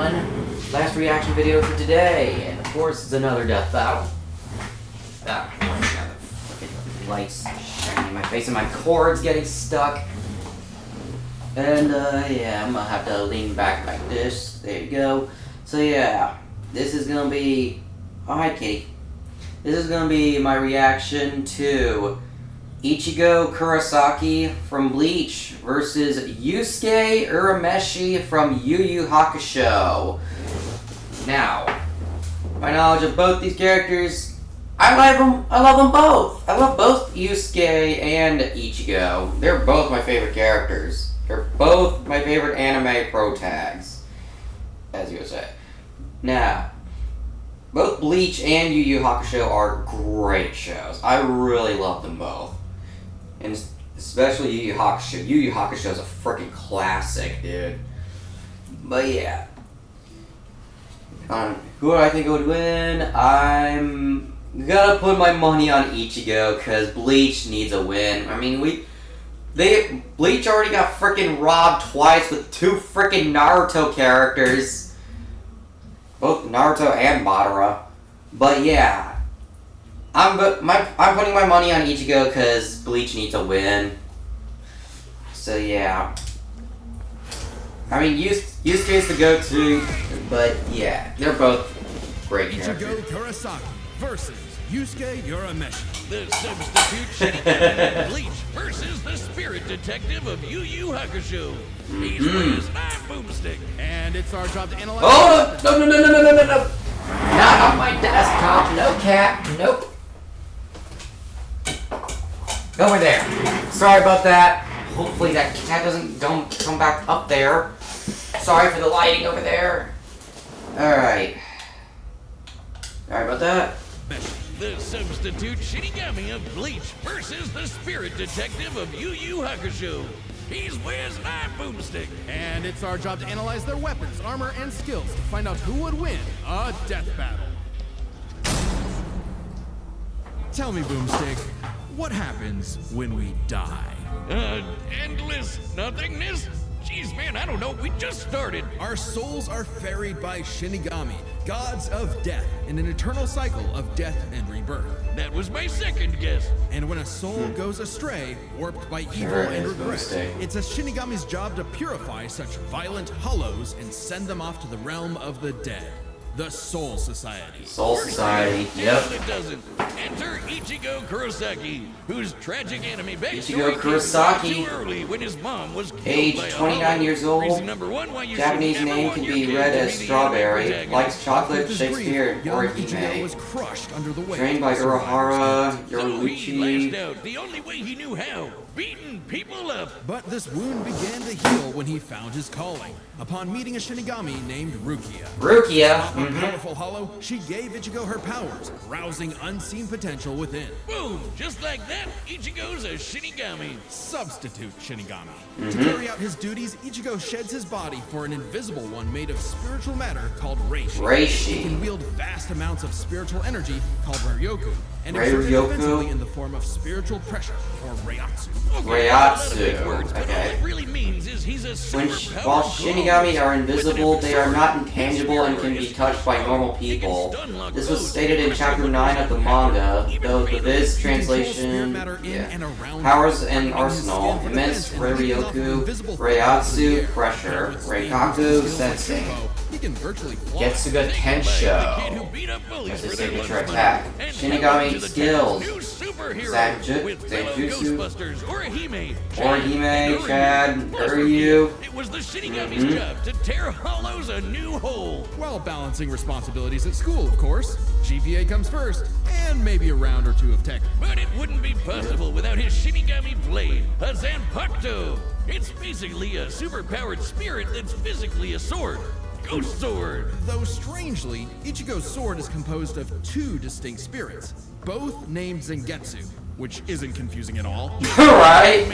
everyone. Last reaction video for today, and of course it's another death battle. Ah, God, the freaking lights shining in my face and my cord's getting stuck. And yeah, I'm gonna have to lean back like this. There you go. So yeah, this is gonna be, oh hi Kitty. This is gonna be my reaction to Ichigo Kurosaki from Bleach versus Yusuke Urameshi from Yu Yu Hakusho. Now, my knowledge of both these characters, I love them both. I love both Yusuke and Ichigo. They're both my favorite characters. They're both my favorite anime pro tags, as you would say. Now, both Bleach and Yu Yu Hakusho are great shows. I really love them both. And especially Yu Yu Hakusho. Yu Yu Hakusho is a freaking classic, dude. But yeah. Who do I think would win? I'm gonna put my money on Ichigo because Bleach needs a win. I mean, Bleach already got freaking robbed twice with two freaking Naruto characters. Both Naruto and Madara. But yeah. I'm putting my money on Ichigo because Bleach needs a win. So yeah. I mean, Yusuke's the go-to, but yeah, they're both great characters. Ichigo Kurosaki versus Yusuke Urameshi. The substitute Shinigami Bleach versus the spirit detective of Yu Yu Hakusho. He's with my boomstick. And it's our job to analyze... Oh, no. Not on my desktop. No cat. Nope. Over there. Sorry about that. Hopefully that cat don't come back up there. Sorry for the lighting over there. Alright. Sorry about that. The substitute Shinigami of Bleach versus the spirit detective of Yu Yu Hakusho. He's with my boomstick. And it's our job to analyze their weapons, armor, and skills to find out who would win a death battle. Tell me, Boomstick, what happens when we die? Endless nothingness? Jeez, man, I don't know. We just started. Our souls are ferried by Shinigami, gods of death, in an eternal cycle of death and rebirth. That was my second guess. And when a soul goes astray, warped by evil and regret, it's a Shinigami's job to purify such violent hollows and send them off to the realm of the dead. The Soul Society. Soul Society, yep. No, it doesn't. Enter Ichigo Kurosaki, whose tragic anime Ichigo backstory Kurosaki, came too early when his mom was killed age by a 29 hollow. years old. Reason number one why you Japanese should never name want can your be kid read to as be the Strawberry. antagonist. Likes chocolate, With his grief, Shakespeare, young or Ichigo Hime. was crushed under the weight. Trained by of survivors' Uruhara, guilt. So he lashed Yoruichi. out the only way he knew how, beating people up. But this wound began to heal when he found his calling. Upon meeting a Shinigami named Rukia. Rukia. A powerful hollow, she gave Ichigo her powers, rousing unseen potential within. Boom! Just like that, Ichigo's a Shinigami. Substitute Shinigami. To carry out his duties, Ichigo sheds his body for an invisible one made of spiritual matter called Reishi. He can wield vast amounts of spiritual energy called Ryoku, and exert it offensively in the form of spiritual pressure, or Reiatsu. Okay. All it really means is he's a While Shinigami are invisible, they are not intangible and can be touched by normal people. This was stated in chapter 9 of the manga, though the Viz translation, powers and arsenal, immense Ryoku, Reiatsu, pressure, Reikaku, sensing, Getsuga Tensho, as his signature attack, Shinigami skills, Zanjutsu, Orihime, Chad, Uryu. It was the Shinigami's job to tear hollows a new hole. While balancing responsibilities at school, of course. GPA comes first, and maybe a round or two of tech. But it wouldn't be possible without his Shinigami blade, a Zanpakuto. It's basically a superpowered spirit that's physically a sword. Ghost Sword. Though strangely, Ichigo's sword is composed of two distinct spirits, both named Zangetsu, which isn't confusing at all. Right?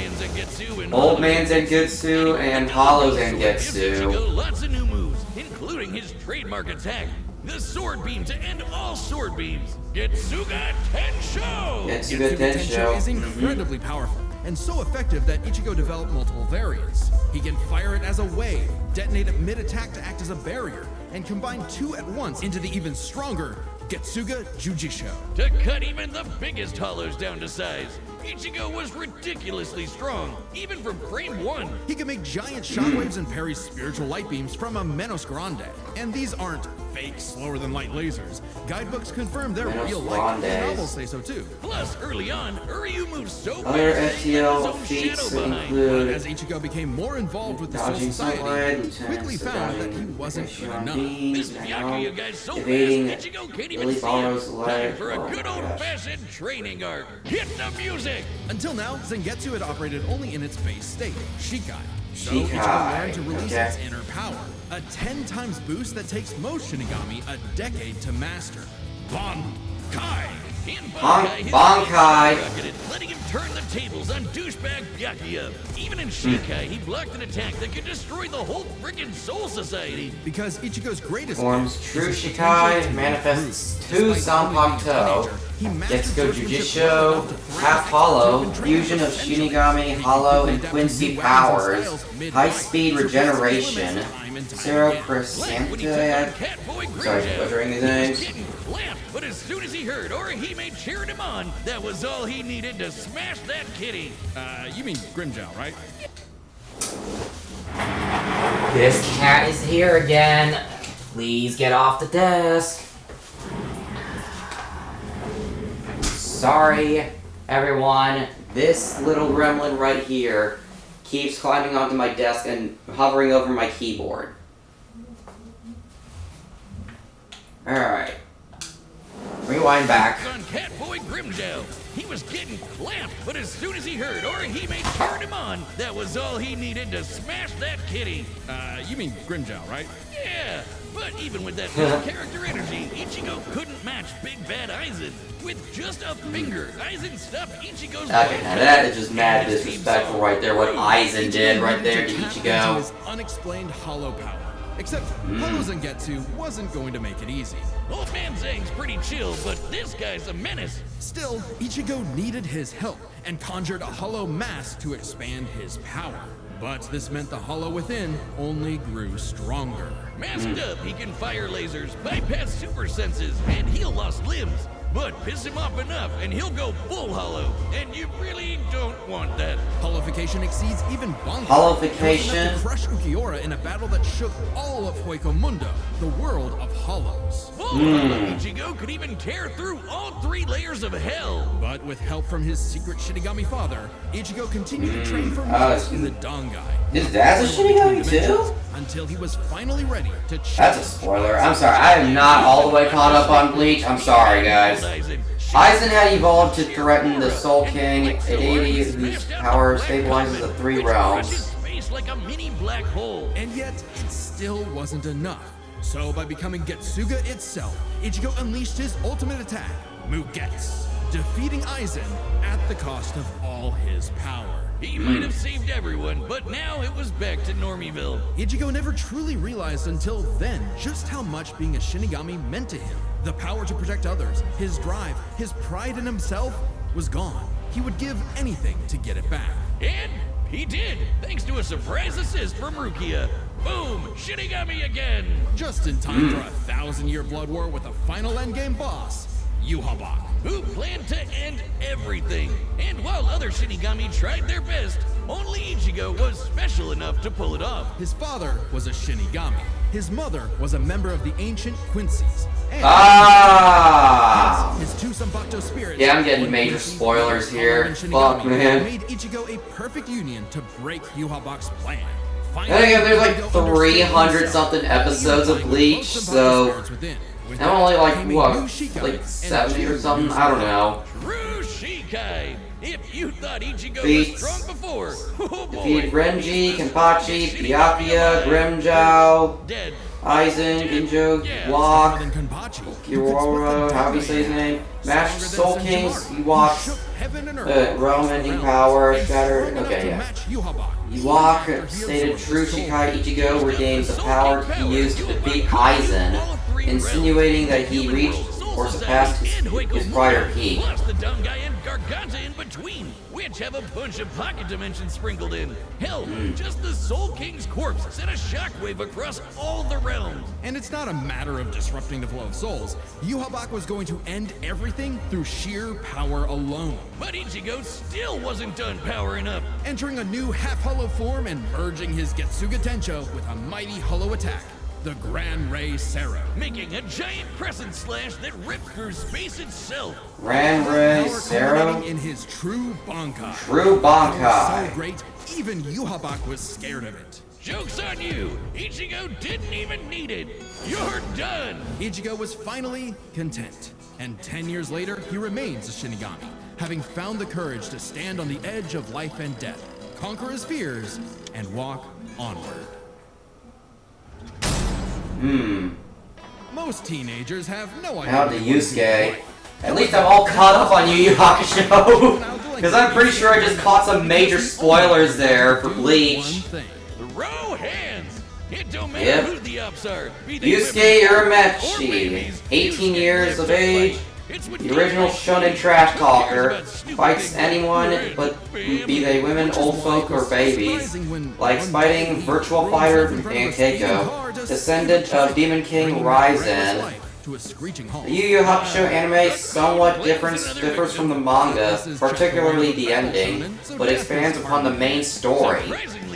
Old Man Zangetsu and Hollow Zangetsu. Ichigo lots of new moves, including his trademark attack, the sword beam to end all sword beams. Getsuga Tensho! Getsuga Tensho is incredibly powerful, and so effective that Ichigo developed multiple variants. He can fire it as a wave, detonate it mid-attack to act as a barrier, and combined 2 at once into the even stronger Getsuga Jujisho. To cut even the biggest hollows down to size, Ichigo was ridiculously strong, even from frame 1. He could make giant shockwaves and parry spiritual light beams from a Menos Grande. And these aren't fake, slower-than-light lasers. Guidebooks confirm they're Menos real light, and Grandes. novels say so too. Plus, early on, Uryu moved so Other fast that he left his FTL own feats shadow behind. include As Ichigo became more involved with the Soul dodging Society, sunlight, he quickly found that he wasn't good enough. This Byakuya guy's so fast, evading Ichigo can't even Lily see him. Barrow's Time light. for a Oh my good gosh. old-fashioned training arc. Hit the music! Until now, Zangetsu had operated only in its base state, Shikai. So Shikai, Ichigo learned to release okay. its inner power, a 10 times boost that takes most Shinigami a decade to master. Bankai! In Bankai, his Bankai. face rocketed, letting him turn the tables on douchebag Byakuya. Even in Shikai, he blocked an attack that could destroy the whole frickin' Soul Society. Because Ichigo's greatest Forms gift true is his Shikai, potential to manifests improve. 2 Despite only being a Zanpakuto, teenager, he mastered Getsugo swordsmanship well Jujisho, enough to thrive, half to hollow, have been trained fusion for of centuries. Shinigami, He hollow, quickly and adapted Quincy new weapons and powers, styles mid-fight, high speed surpassing regeneration, limits time and time Zero again. Like when he took on Crescentia. Catboy Sorry, Grimjaw. butchering these He was names. getting clamped, but as soon as he heard Orihime cheering him on, that was all he needed to smash that kitty. You mean Grimjow, right? This cat is here again. Please get off the desk. Sorry, everyone. This little gremlin right here keeps climbing onto my desk and hovering over my keyboard. Alright. Rewind back. On Catboy Grimjaw. He was getting clamped, but as soon as he heard Orihime cheering him on, that was all he needed to smash that kitty. You mean Grimjow, right? Yeah, but even with that full character energy, Ichigo couldn't match Big Bad Aizen. With just a finger, Aizen stopped Ichigo's Okay, now that is just mad disrespectful right there, what Aizen did right there to Tap into Ichigo. his unexplained hollow power. Except Hollow Zangetsu wasn't going to make it easy. Old man Zang's pretty chill, but this guy's a menace. Still, Ichigo needed his help and conjured a hollow mask to expand his power. But this meant the hollow within only grew stronger. Masked up, he can fire lasers, bypass super senses, and heal lost limbs. But piss him off enough, and he'll go full hollow. And you really don't want that. Hollowification exceeds even Bankai. Hollowification? It was enough to crush Ukiura in a battle that shook all of Hueco Mundo, the world of hollows. Full hollow Ichigo could even tear through all 3 layers of hell. But with help from his secret Shinigami father, Ichigo continued to train for months in the Dangai. His dad's a Shinigami too? Until he was finally ready to That's a spoiler. I'm sorry, I am not all the way caught up on Bleach. I'm sorry, guys. Aizen had evolved to threaten the Soul King, a deity whose power stabilizes the 3 realms. Space like a mini black hole. And yet, it still wasn't enough. So by becoming Getsuga itself, Ichigo unleashed his ultimate attack, Mugetsu, defeating Aizen at the cost of all his power. He might have saved everyone, but now it was back to Normieville. Ichigo never truly realized until then just how much being a Shinigami meant to him. The power to protect others, his drive, his pride in himself was gone. He would give anything to get it back. And he did, thanks to a surprise assist from Rukia. Boom! Shinigami again! Just in time for a 1,000-year blood war with a final endgame boss, Yuhabak. Who planned to end everything. And while other Shinigami tried their best, only Ichigo was special enough to pull it off. His father was a Shinigami. His mother was a member of the ancient Quincy's. And his 2 Zanpakuto spirits. Yeah, I'm getting major spoilers here. Fuck, man. Made Ichigo a perfect union to break Yuhabak's plan. And again, there's like 300 something episodes of Bleach, so I'm only like, what, like 70 or something? I don't know. True Shikai! If you thought Ichigo Beats. was strong before, oh boy. Defeated Renji, Kenpachi, Byakuya, Grimjow, Dead. Aizen, Ginjo, Walk, Kirora, how do you say his name? Matched Soul Kings, Ewoks, Realm Ending Power, Shattered, okay, yeah. Ewok stated true Shikai Ichigo regains the power he used to defeat Aizen, insinuating that he reached or surpassed his prior peak. Plus the dumb guy and Garganta in between. which have a bunch of pocket dimensions sprinkled in. Hell, just the Soul King's corpse sent a shockwave across all the realms. And it's not a matter of disrupting the flow of souls. Yu Hakusho was going to end everything through sheer power alone. But Ichigo still wasn't done powering up. Entering a new half-hollow form and merging his Getsuga Tensho with a mighty hollow attack, the Gran Ray Sero. Making a giant crescent slash that ripped through space itself. Gran Ray Sero? In his true Bankai. True Bankai. So great, even Yu Hakusho was scared of it. Joke's on you! Ichigo didn't even need it! You're done! Ichigo was finally content. And 10 years later, he remains a Shinigami, having found the courage to stand on the edge of life and death, conquer his fears, and walk onward. Most teenagers have no idea. How to Yusuke. At least I'm all caught up on Yu Yu Hakusho. Because I'm pretty sure I just caught some major spoilers there for Bleach. Throw hands! It don't matter who the ups are. Yusuke Urameshi, 18 years of age, the original shonen trash talker, fights anyone but be they women, old folk, or babies, likes fighting Virtual Fighter and Keiko, descendant of Demon King Ryzen. The Yu Yu Hakusho anime somewhat differs from the manga, particularly the ending, but expands upon the main story.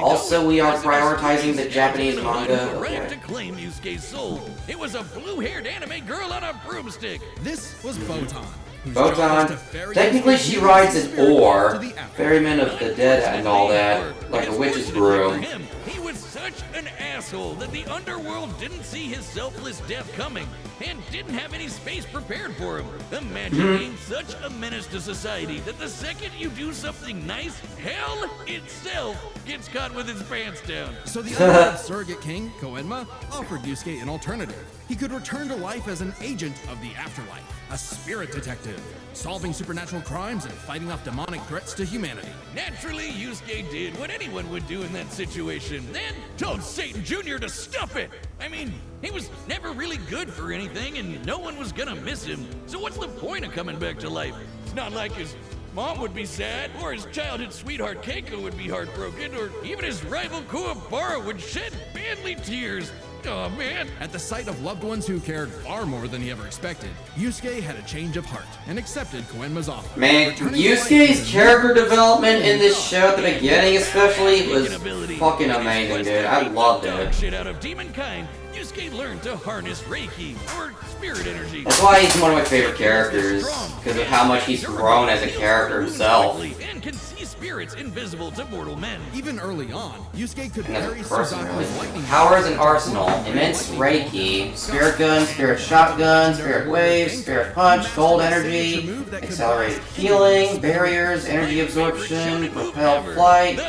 Also, we are prioritizing the Japanese manga. To claim Yusuke's soul. It was a blue-haired anime girl on a broomstick. This was Botan. Botan, technically she rides an oar, ferryman of the dead and all that, like a witch's broom. He was such an asshole that the underworld didn't see his selfless death coming and didn't have any space prepared for him. Imagine being such a menace to society that the second you do something nice, hell itself gets caught with its pants down. So the underworld surrogate king, Koenma, offered Yusuke an alternative. He could return to life as an agent of the afterlife, a spirit detective, solving supernatural crimes and fighting off demonic threats to humanity. Naturally, Yusuke did what anyone would do in that situation, then told Satan Jr. to stuff it. I mean, he was never really good for anything and no one was gonna miss him. So what's the point of coming back to life? It's not like his mom would be sad, or his childhood sweetheart Keiko would be heartbroken, or even his rival Kuwabara would shed manly tears. Oh man. At the sight of loved ones who cared far more than he ever expected, Yusuke had a change of heart and accepted Koenma's offer. Man, Yusuke's character development in this show at the beginning especially was fucking amazing, dude. I loved it. Shit out of demon kind, Yusuke learned to harness Reiki, or spirit energy. That's why he's one of my favorite characters, because of how much he's grown as a character himself. And can see spirits invisible to mortal men. Even early on, Yusuke could And as parry a person, Suzaku's lightning powers and arsenal, immense Reiki, spirit gun, spirit shotgun, spirit wave, spirit punch, gold energy, accelerated healing, barriers, energy absorption, propelled flight,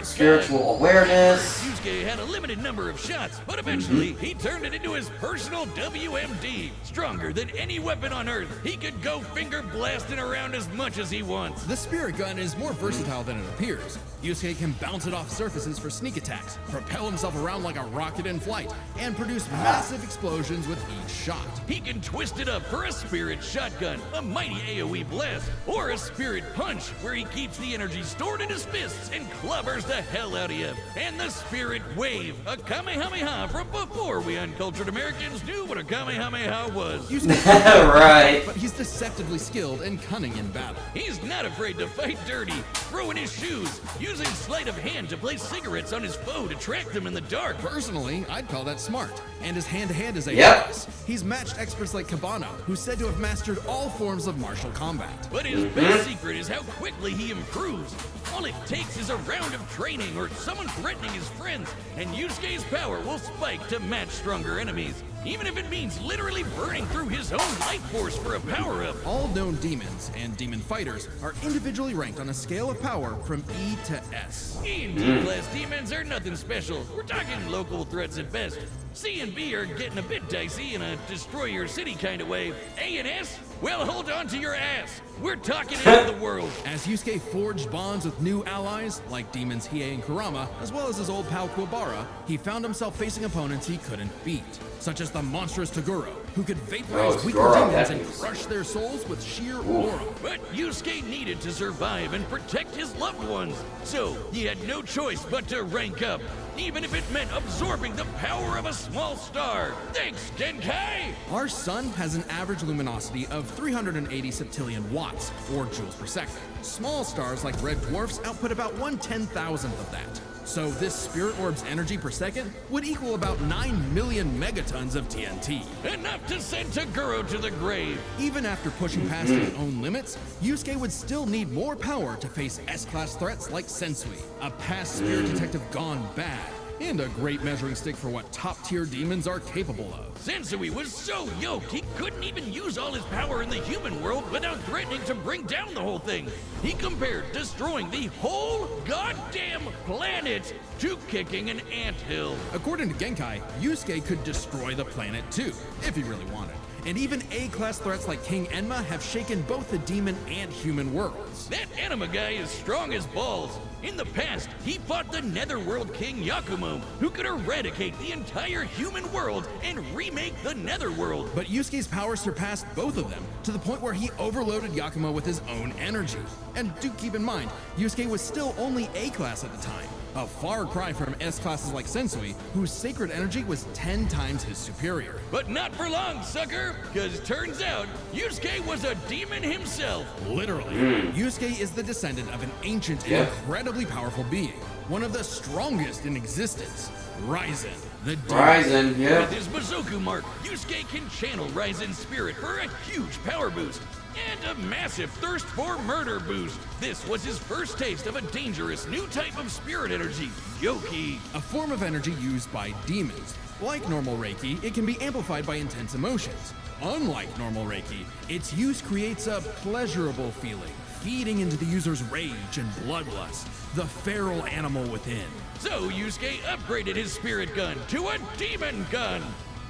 spiritual awareness. Yusuke had a limited number of shots, but eventually he turned it into his personal WMD. Stronger than any weapon on Earth, he could go finger blasting around as much as he wants. The spirit gun is more versatile than it appears. Yusuke can bounce it off surfaces for sneak attacks, propel himself around like a rocket in flight, and produce massive explosions with each shot. He can twist it up for a spirit shotgun, a mighty AoE blast, or a spirit punch, where he keeps the energy stored in his fists and clobbers the hell out of you. And the spirit wave, a Kamehameha from before we uncultured Americans knew what a Kamehameha was. Right. But he's deceptively skilled and cunning in battle. He's not afraid to fight dirty, throwing his shoes, using sleight of hand to place cigarettes on his foe to track them in the dark. Personally, I'd call that smart. And his hand-to-hand is a Yep. He's matched experts like Cabano, who's said to have mastered all forms of martial combat. But his best secret is how quickly he improves. All it takes is a round of training or someone threatening his friends, and Yusuke's power will spike to match stronger enemies, even if it means literally burning through his own life force for a power-up. All known demons and demon fighters are individually ranked on a scale of power from E to S. E and D-class demons are nothing special. We're talking local threats at best. C and B are getting a bit dicey in a destroy your city kind of way. A and S? Well, hold on to your ass. We're talking into the world. As Yusuke forged bonds with new allies, like demons Hiei and Kurama, as well as his old pal Kuwabara, he found himself facing opponents he couldn't beat, such as there's the monstrous Toguro, who could vaporize weaker Toguro, demons and crush their souls with sheer aura. But Yusuke needed to survive and protect his loved ones, so he had no choice but to rank up, even if it meant absorbing the power of a small star. Thanks, Genkai! Our sun has an average luminosity of 380 septillion watts, or joules per second. Small stars like red dwarfs output about 1/10,000th of that. So this spirit orb's energy per second would equal about 9 million megatons of TNT. Enough to send Toguro to the grave. Even after pushing past his own limits, Yusuke would still need more power to face S-class threats like Sensui, a past spirit detective gone bad, and a great measuring stick for what top-tier demons are capable of. Sensui was so yoked, he couldn't even use all his power in the human world without threatening to bring down the whole thing. He compared destroying the whole goddamn planet to kicking an anthill. According to Genkai, Yusuke could destroy the planet too, if he really wanted. And even A-class threats like King Enma have shaken both the demon and human worlds. That anima guy is strong as balls. In the past, he fought the Netherworld King Yakumo, who could eradicate the entire human world and remake the Netherworld. But Yusuke's power surpassed both of them, to the point where he overloaded Yakumo with his own energy. And do keep in mind, Yusuke was still only A-class at the time, a far cry from S-classes like Sensui, whose sacred energy was 10 times his superior. But not for long, sucker, because turns out Yusuke was a demon himself. Literally. Yusuke is the descendant of an ancient and incredibly powerful being, one of the strongest in existence, Ryzen, the demon. Ryzen, yeah. With his Mizoku mark, Yusuke can channel Ryzen's spirit for a huge power boost and a massive thirst for murder boost. This was his first taste of a dangerous new type of spirit energy, Yoki. A form of energy used by demons. Like normal Reiki, it can be amplified by intense emotions. Unlike normal Reiki, its use creates a pleasurable feeling, feeding into the user's rage and bloodlust, the feral animal within. So Yusuke upgraded his spirit gun to a demon gun.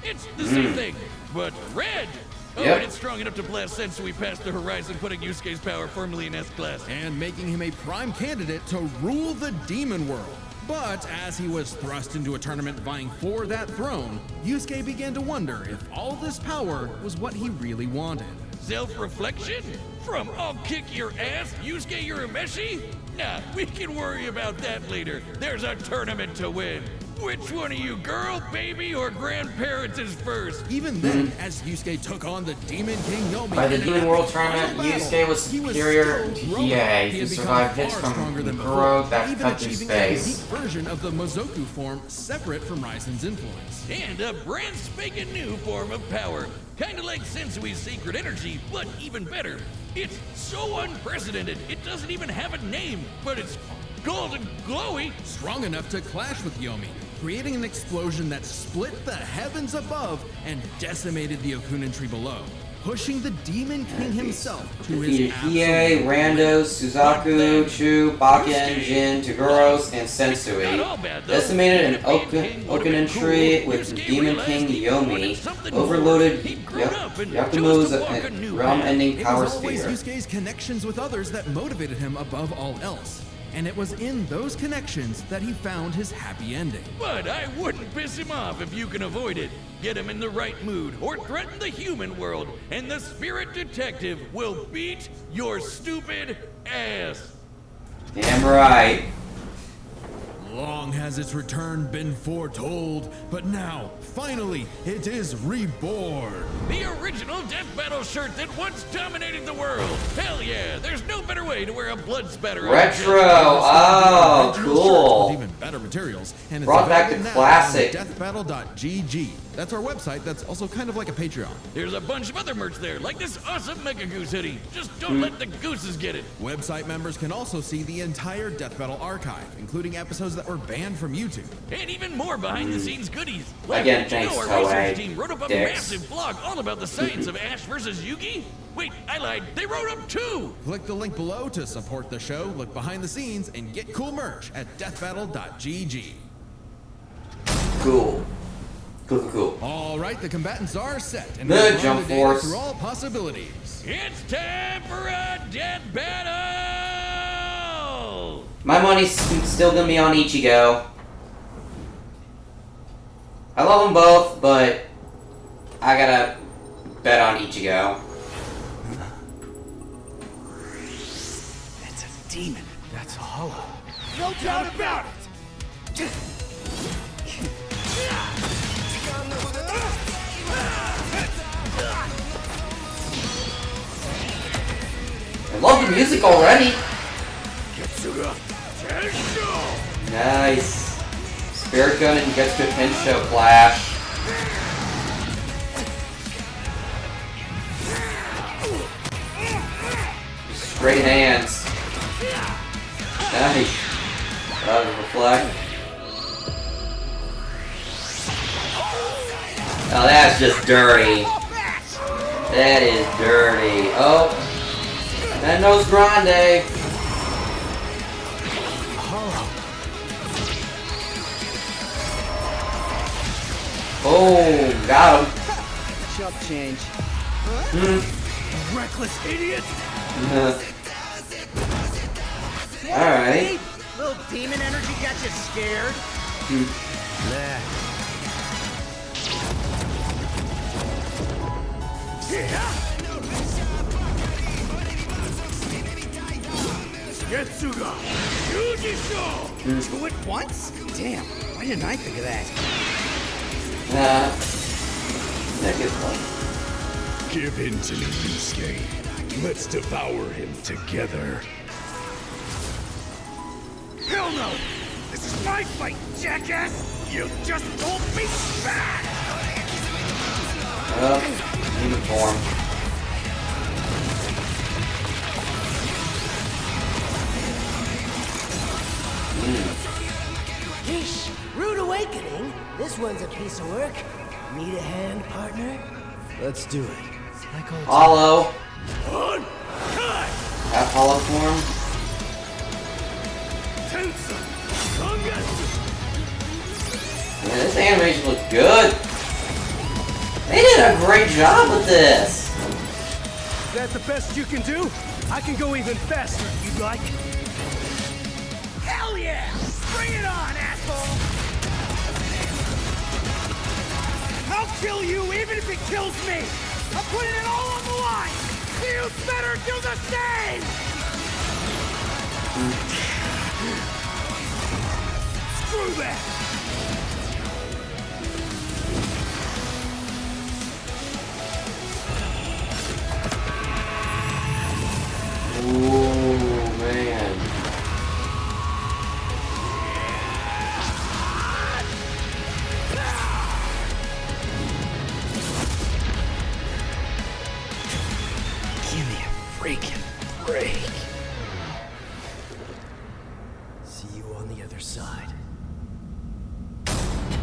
It's the same thing, but red. Oh, and it's strong enough to blast Sensui past the horizon, putting Yusuke's power firmly in S-class. And making him a prime candidate to rule the demon world. But as he was thrust into a tournament vying for that throne, Yusuke began to wonder if all this power was what he really wanted. Self-reflection? From "I'll kick your ass, Yusuke Urameshi"? Nah, we can worry about that later. There's a tournament to win. Which one of you, girl, baby, or grandparents is first? Even then, as Yusuke took on the Demon King Yomi... By the Demon World Tournament, Yusuke was superior to Hiei. He survived hits from Kuro that cut his face. Version of the Mizoku form separate from Ryzen's influence. And a brand spanking new form of power. Kinda like Sensui's sacred energy, but even better. It's so unprecedented, it doesn't even have a name, but it's golden glowy. Strong enough to clash with Yomi, creating an explosion that split the heavens above and decimated the Okunin tree below, pushing the Demon King himself to his Hiei, Randos, Suzaku, Chu, Bakken, Jin, Toguros, and Sensui. Decimated an Okunin tree with Demon King Yomi. Overloaded Yakumo's realm-ending power sphere. It was always Yusuke's connections with others that motivated him above all else. And it was in those connections that he found his happy ending. But I wouldn't piss him off if you can avoid it. Get him in the right mood, or threaten the human world, and the spirit detective will beat your stupid ass. Damn right. Long has its return been foretold, but now, finally, it is reborn. The original Death Battle shirt that once dominated the world. Hell yeah, there's no better way to wear a blood spatter. Retro, oh, cool. With even better materials, and it's brought back the classic. deathbattle.gg. That's our website that's also kind of like a Patreon. There's a bunch of other merch there, like this awesome Mega Goose hoodie. Just don't let the gooses get it. Website members can also see the entire Death Battle archive, including episodes that were banned from YouTube. And even more behind-the-scenes goodies. Like, again, thanks, our research team wrote up a massive blog all about the science of Ash versus Yugi. Wait, I lied. They wrote up 2! Click the link below to support the show, look behind the scenes, and get cool merch at deathbattle.gg. Cool. Cool. All right, the combatants are set, and the jump force through all possibilities. It's time for a death battle. My money's still gonna be on Ichigo. I love them both, but I gotta bet on Ichigo. That's a demon. That's a hollow. No doubt about it. I love the music already. Nice. Spirit Gun and gets to Tensho Clash. Straight hands. Nice. Reflect. Oh, that's just dirty. That is dirty. Oh. Mendo's Grande. Oh, got him. Chump change. Reckless idiot! Alright. Little demon energy got you scared? Getsuga! Yujisho! Two at once? Damn, why didn't I think of that? That gets fun. Give in to me, Yusuke. Let's devour him together. Hell no! This is my fight, jackass! You just told me back! Human form. Yeesh, rude awakening. This one's a piece of work. Need a hand, partner? Let's do it. Like old Hollow. On! Cut! Half hollow form. Tensa! Sangatsu! Man, this animation looks good. They did a great job with this. Is that the best you can do? I can go even faster if you'd like. Hell yeah! Bring it on, asshole! I'll kill you even if it kills me! I'm putting it all on the line! You better do the same! Screw that! Ooh, man. Give me a freaking break. See you on the other side.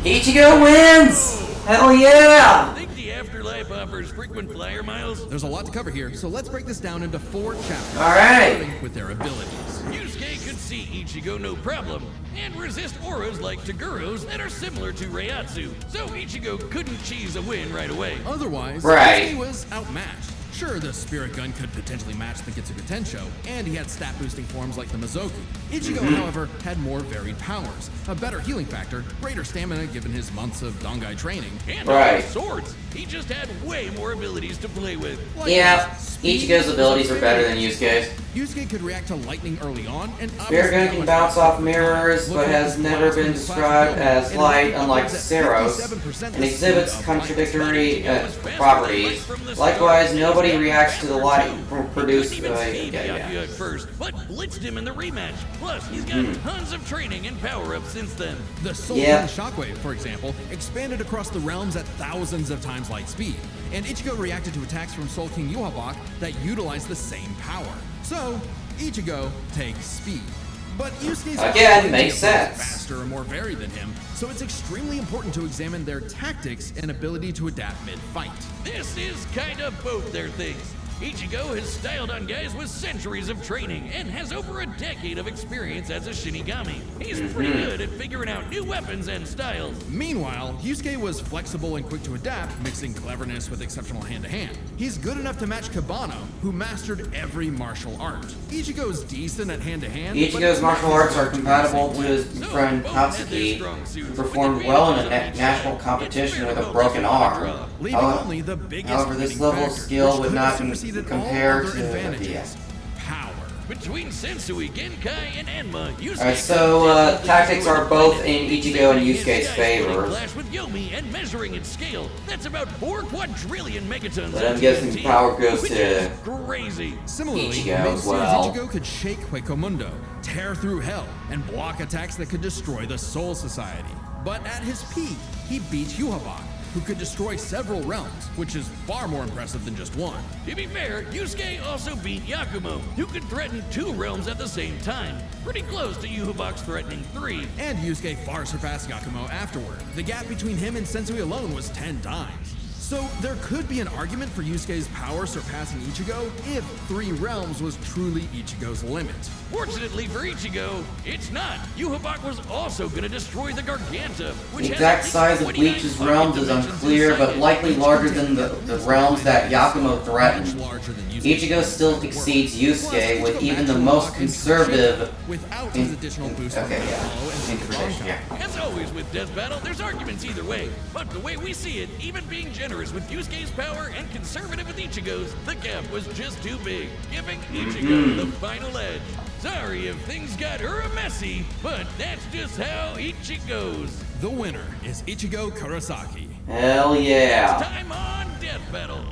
Ichigo wins! Hell yeah! Think the afterlife offers frequent flyer miles? There's a lot to cover here, so let's break this down into 4 chapters. Alright. Starting with their abilities. Yusuke could see Ichigo no problem, and resist auras like Taguro's that are similar to Reiatsu, so Ichigo couldn't cheese a win right away. Otherwise, Right. Yusuke was outmatched. Sure, the Spirit Gun could potentially match the Getsuga Tensho, and he had stat-boosting forms like the Mizoku. Ichigo, however, had more varied powers, a better healing factor, greater stamina given his months of Dangai training, And Right. swords. He just had way more abilities to play with. like Yeah, speed Ichigo's was abilities a are better than very- Yusuke's. Yusuke could react to lightning early on, and Spirit Gun can bounce off mirrors, but has never been described as light, unlike Seros, and exhibits contradictory properties. Likewise, nobody reacts to the light produced Couldn't by... even see Yeah, Byakuya yeah. at first, but blitzed him in the rematch. Plus, he's got tons of training and power-ups since then. The Soul Yeah. Wind Shockwave, for example, expanded across the realms at thousands of times light speed, and Ichigo reacted to attacks from Soul King Yuhabak that utilized the same power. So, Ichigo takes speed. But Yusuke's Again, makes sense. faster and more varied than him, so it's extremely important to examine their tactics and ability to adapt mid-fight. This is kind of both their things. Ichigo has styled on guys with centuries of training and has over a decade of experience as a Shinigami. He's pretty good at figuring out new weapons and styles. Meanwhile, Yusuke was flexible and quick to adapt, mixing cleverness with exceptional hand-to-hand. He's good enough to match Kabano, who mastered every martial art. Ichigo's decent at hand-to-hand. Ichigo's martial arts are compatible to his friend Katsuki, who performed well in a national competition with a broken arm. However, this level of skill would not compare to power. Between Sensui, Genkai, and Enma, Yusuke. Alright, so tactics are both in Ichigo and Yusuke's favor. With Yomi and measuring its scale, that's about 4 quadrillion megatons. But I'm guessing power goes to crazy. Similarly, Ichigo as well. Ichigo could shake Huecomundo, tear through hell, and block attacks that could destroy the Soul Society. But at his peak, he beat Yhwach, who could destroy several realms, which is far more impressive than just one. To be fair, Yusuke also beat Yakumo, who could threaten 2 realms at the same time. Pretty close to Yhwach's threatening 3. And Yusuke far surpassed Yakumo afterward. The gap between him and Sensui alone was 10 times. So there could be an argument for Yusuke's power surpassing Ichigo if 3 realms was truly Ichigo's limit. Fortunately for Ichigo, it's not. Yhwach was also going to destroy the Garganta, which the exact size of Bleach's realms is unclear, but likely larger than the realms that Yakumo threatened. Ichigo still exceeds Yusuke with even the most conservative without his additional boost. As always with Death Battle, there's arguments either way. But the way we see it, even being generous with Yusuke's power and conservative with Ichigo's, the gap was just too big, giving Ichigo the final edge. Sorry if things got messy, but that's just how Ichi goes. The winner is Ichigo Kurosaki. Hell yeah. Next time on Death Battle.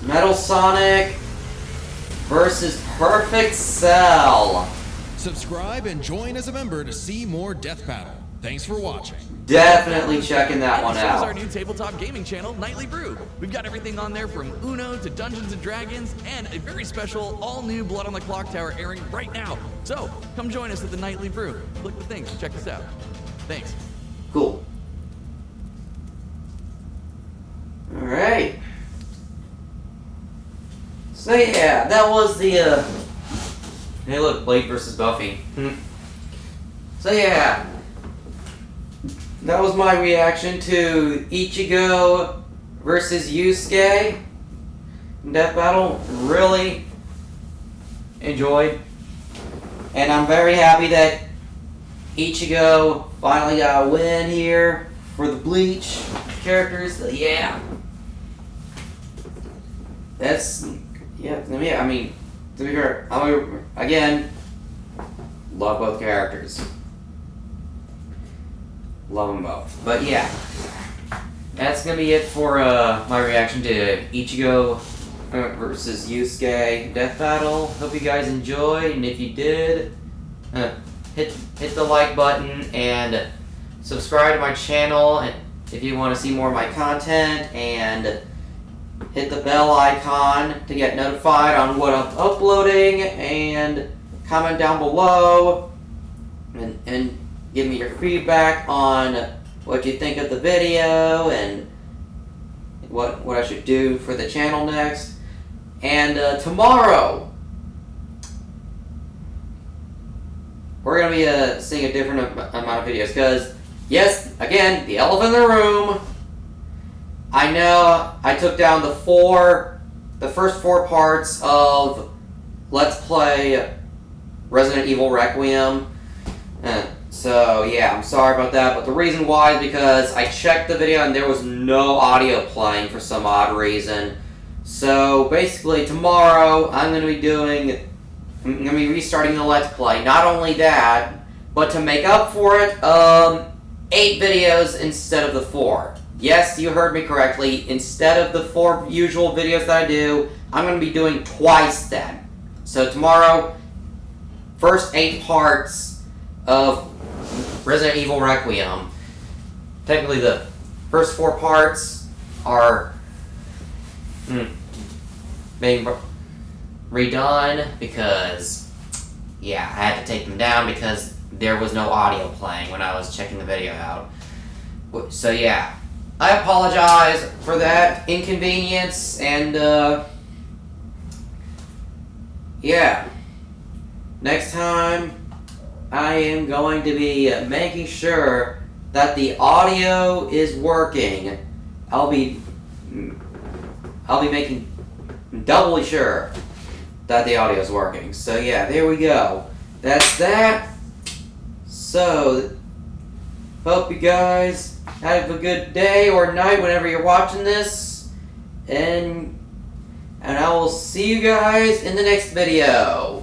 Metal Sonic versus Perfect Cell. Subscribe and join as a member to see more Death Battle. Thanks for watching. Definitely checking that one This is out. our new tabletop gaming channel, Nightly Brew. We've got everything on there from Uno to Dungeons & Dragons and a very special all-new Blood on the Clock Tower airing right now. So, come join us at the Nightly Brew. Click the things, check us out. Thanks. Cool. Alright. So yeah, that was the, hey look, Blade versus Buffy. So yeah. That was my reaction to Ichigo versus Yusuke Death Battle. Really enjoyed. And I'm very happy that Ichigo finally got a win here for the Bleach characters. So yeah. That's, yeah, I mean, to be fair, again, love both characters. Love them both. But yeah, that's going to be it for my reaction to Ichigo versus Yusuke Death Battle. Hope you guys enjoyed, and if you did, hit the like button and subscribe to my channel if you want to see more of my content, and hit the bell icon to get notified on what I'm uploading, and comment down below and give me your feedback on what you think of the video and what I should do for the channel next. And tomorrow we're going to be seeing a different amount of videos because, yes, again, the elephant in the room, I know I took down the first 4 parts of Let's Play Resident Evil Requiem. So yeah, I'm sorry about that, but the reason why is because I checked the video and there was no audio playing for some odd reason. So basically tomorrow I'm going to be restarting the Let's Play. Not only that, but to make up for it, 8 videos instead of the 4. Yes, you heard me correctly. Instead of the 4 usual videos that I do, I'm going to be doing twice that. So tomorrow, first 8 parts of Resident Evil Requiem. Technically, the first 4 parts are being redone because, yeah, I had to take them down because there was no audio playing when I was checking the video out. So yeah, I apologize for that inconvenience, and yeah, next time I am going to be making sure that the audio is working. I'll be making doubly sure that the audio is working. So yeah, there we go. That's that. So, hope you guys have a good day or night whenever you're watching this. And I will see you guys in the next video.